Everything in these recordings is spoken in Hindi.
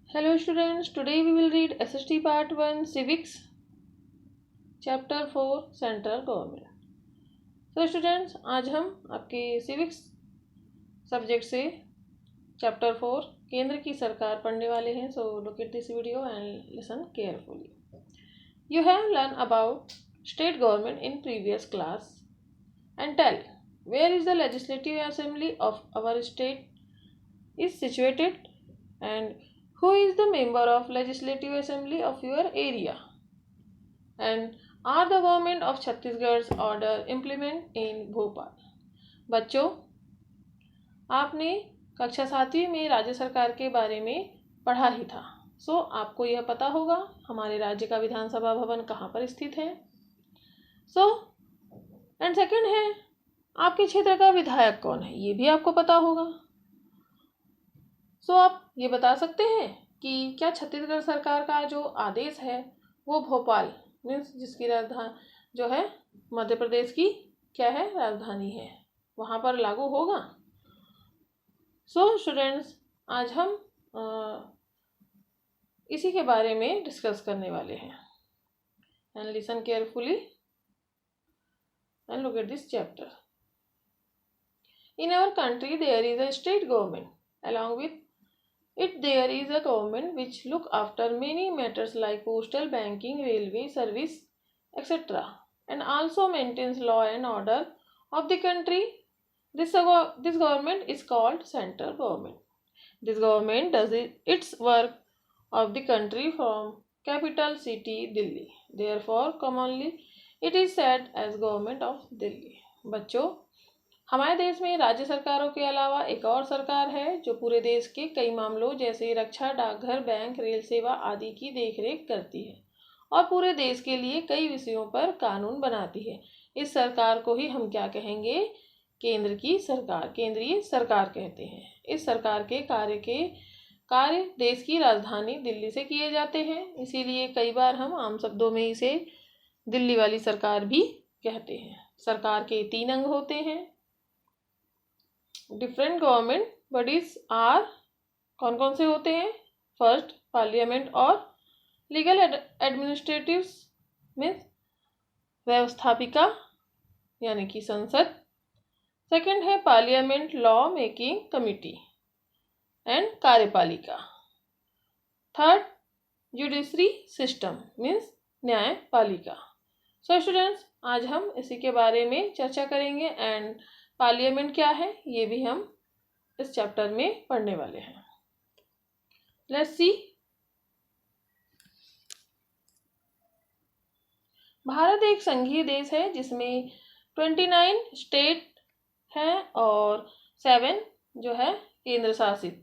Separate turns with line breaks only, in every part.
Hello students, today we will read SST Part 1 Civics Chapter 4 Central Government. So students, आज हम आपके Civics सब्जेक्ट से Chapter 4 केंद्र की सरकार पढ़ने वाले हैं. So look at this video and listen carefully. You have learned about state government in previous class and tell where is the legislative assembly of our state is situated and who is the member of legislative assembly of your area and are the government of छत्तीसगढ़'s order implement in Bhopal. बच्चों, आपने कक्षा 7वीं में राज्य सरकार के बारे में पढ़ा ही था. सो आपको यह पता होगा हमारे राज्य का विधानसभा भवन कहाँ पर स्थित है. सो एंड सेकंड है आपके क्षेत्र का विधायक कौन है, ये भी आपको पता होगा. सो आप ये बता सकते हैं कि क्या छत्तीसगढ़ सरकार का जो आदेश है वो भोपाल मीन्स जिसकी राजधानी जो है मध्य प्रदेश की क्या है राजधानी है, वहाँ पर लागू होगा. सो स्टूडेंट्स, आज हम इसी के बारे में डिस्कस करने वाले हैं. And listen carefully and look at this chapter. In our country there is a state government. Along with it, there is a government which look after many matters like postal, banking, railway service, etc. and also maintains law and order of the country. This government is called central government. This government does its work of the country from capital city Delhi. Therefore, commonly it is said as government of Delhi. बच्चों, हमारे देश में राज्य सरकारों के अलावा एक और सरकार है जो पूरे देश के कई मामलों जैसे रक्षा, डाकघर, बैंक, रेल सेवा आदि की देखरेख करती है और पूरे देश के लिए कई विषयों पर कानून बनाती है. इस सरकार को ही हम क्या कहेंगे? केंद्र की सरकार, केंद्रीय सरकार कहते हैं. इस सरकार के कार्य देश की राजधानी दिल्ली से किए जाते हैं, इसीलिए कई बार हम आम शब्दों में इसे दिल्ली वाली सरकार भी कहते हैं. सरकार के 3 अंग होते हैं. डिफरेंट गवर्नमेंट बॉडीज आर कौन कौन से होते हैं? फर्स्ट, पार्लियामेंट और लीगल एडमिनिस्ट्रेटिव्स मीन्स व्यवस्थापिका यानी कि संसद. सेकंड है parliament law making committee and कार्यपालिका. थर्ड, जुडिशरी सिस्टम मीन्स न्यायपालिका. सो स्टूडेंट्स, आज हम इसी के बारे में चर्चा करेंगे एंड पार्लियामेंट क्या है ये भी हम इस चैप्टर में पढ़ने वाले हैं. Let's see. भारत एक संघीय देश है जिसमें 29 स्टेट हैं और 7 जो है केंद्र शासित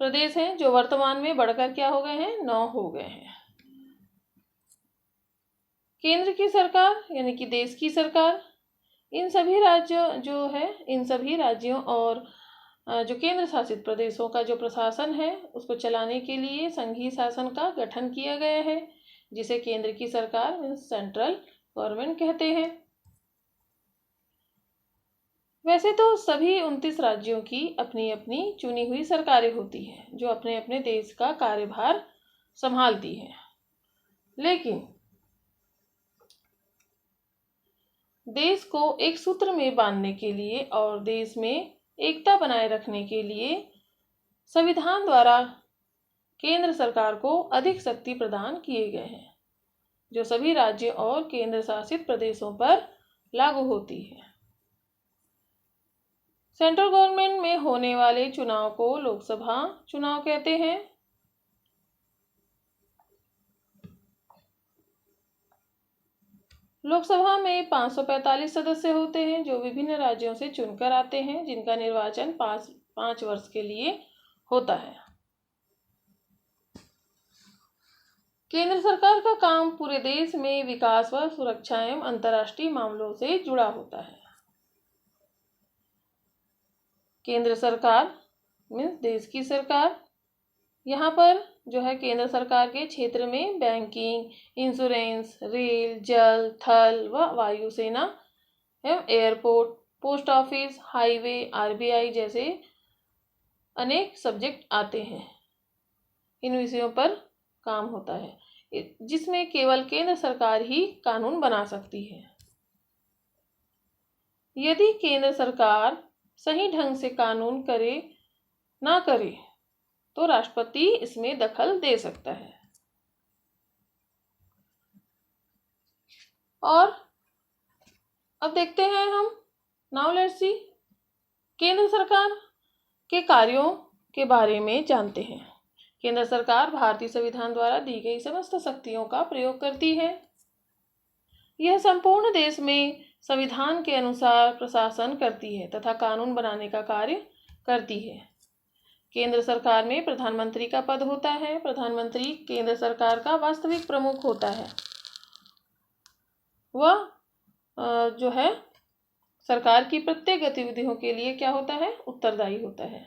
प्रदेश हैं जो वर्तमान में बढ़कर क्या हो गए हैं? 9 हो गए हैं. केंद्र की सरकार यानी कि देश की सरकार इन सभी राज्यों और जो केंद्र शासित प्रदेशों का जो प्रशासन है उसको चलाने के लिए संघीय शासन का गठन किया गया है जिसे केंद्र की सरकार मीन्स सेंट्रल गवर्नमेंट कहते हैं. वैसे तो सभी 29 राज्यों की अपनी अपनी चुनी हुई सरकारें होती हैं जो अपने अपने देश का कार्यभार संभालती हैं, लेकिन देश को एक सूत्र में बांधने के लिए और देश में एकता बनाए रखने के लिए संविधान द्वारा केंद्र सरकार को अधिक शक्ति प्रदान किए गए हैं जो सभी राज्यों और केंद्र शासित प्रदेशों पर लागू होती है. सेंट्रल गवर्नमेंट में होने वाले चुनाव को लोकसभा चुनाव कहते हैं. लोकसभा में 545 सदस्य होते हैं जो विभिन्न राज्यों से चुनकर आते हैं जिनका निर्वाचन 5 वर्ष के लिए होता है. केंद्र सरकार का काम पूरे देश में विकास व सुरक्षा एवं अंतर्राष्ट्रीय मामलों से जुड़ा होता है. केंद्र सरकार मीन्स देश की सरकार. यहाँ पर जो है केंद्र सरकार के क्षेत्र में बैंकिंग, इंश्योरेंस, रेल, जल, थल व वायुसेना एवं airport, post office, highway, RBI जैसे अनेक सब्जेक्ट आते हैं. इन विषयों पर काम होता है, जिसमें केवल केंद्र सरकार ही कानून बना सकती है। यदि केंद्र सरकार सही ढंग से कानून ना करे तो राष्ट्रपति इसमें दखल दे सकता है। और अब देखते हैं हम, नाउ लेट्स सी, केंद्र सरकार के कार्यों के बारे में जानते हैं। केंद्र सरकार भारतीय संविधान द्वारा दी गई समस्त शक्तियों का प्रयोग करती है। यह संपूर्ण देश में संविधान के अनुसार प्रशासन करती है तथा कानून बनाने का कार्य करती है। केंद्र सरकार में प्रधानमंत्री का पद होता है। प्रधानमंत्री केंद्र सरकार का वास्तविक प्रमुख होता है। वह जो है सरकार की प्रत्येक गतिविधियों के लिए क्या होता है, उत्तरदायी होता है।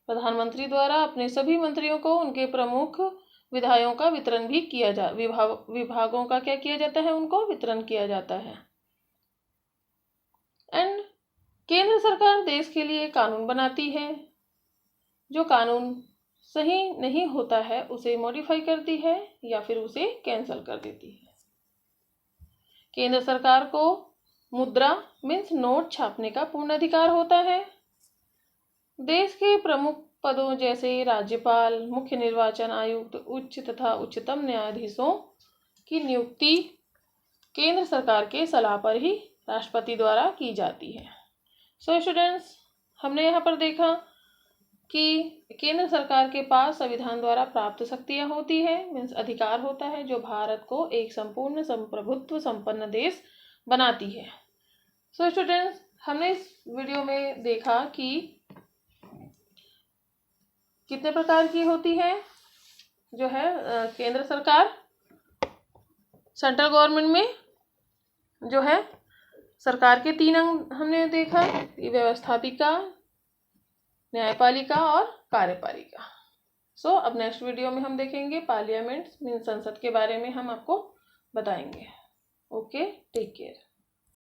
प्रधानमंत्री द्वारा अपने सभी मंत्रियों को उनके प्रमुख विधायों का वितरण भी किया विभागों का क्या किया जाता है, उनको वितरण किया जाता है। एंड केंद्र सरकार देश के लिए कानून बनाती है। जो कानून सही नहीं होता है उसे मॉडिफाई करती है या फिर उसे कैंसिल कर देती है। केंद्र सरकार को मुद्रा मीन्स नोट छापने का पूर्ण अधिकार होता है। देश के प्रमुख पदों जैसे राज्यपाल, मुख्य निर्वाचन आयुक्त, उच्च तथा उच्चतम न्यायाधीशों की नियुक्ति केंद्र सरकार के सलाह पर ही राष्ट्रपति द्वारा की जाती है। सो स्टूडेंट्स, हमने यहाँ पर देखा कि केंद्र सरकार के पास संविधान द्वारा प्राप्त शक्तियाँ होती है, मीन्स अधिकार होता है, जो भारत को एक संपूर्ण संप्रभुत्व संपन्न देश बनाती है। सो स्टूडेंट्स, हमने इस वीडियो में देखा कि कितने प्रकार की होती है जो है केंद्र सरकार। सेंट्रल गवर्नमेंट में जो है सरकार के 3 अंग हमने देखा, व्यवस्थापिका, न्यायपालिका और कार्यपालिका। सो अब नेक्स्ट वीडियो में हम देखेंगे पार्लियामेंट मीन्स संसद के बारे में हम आपको बताएंगे। Okay, take care.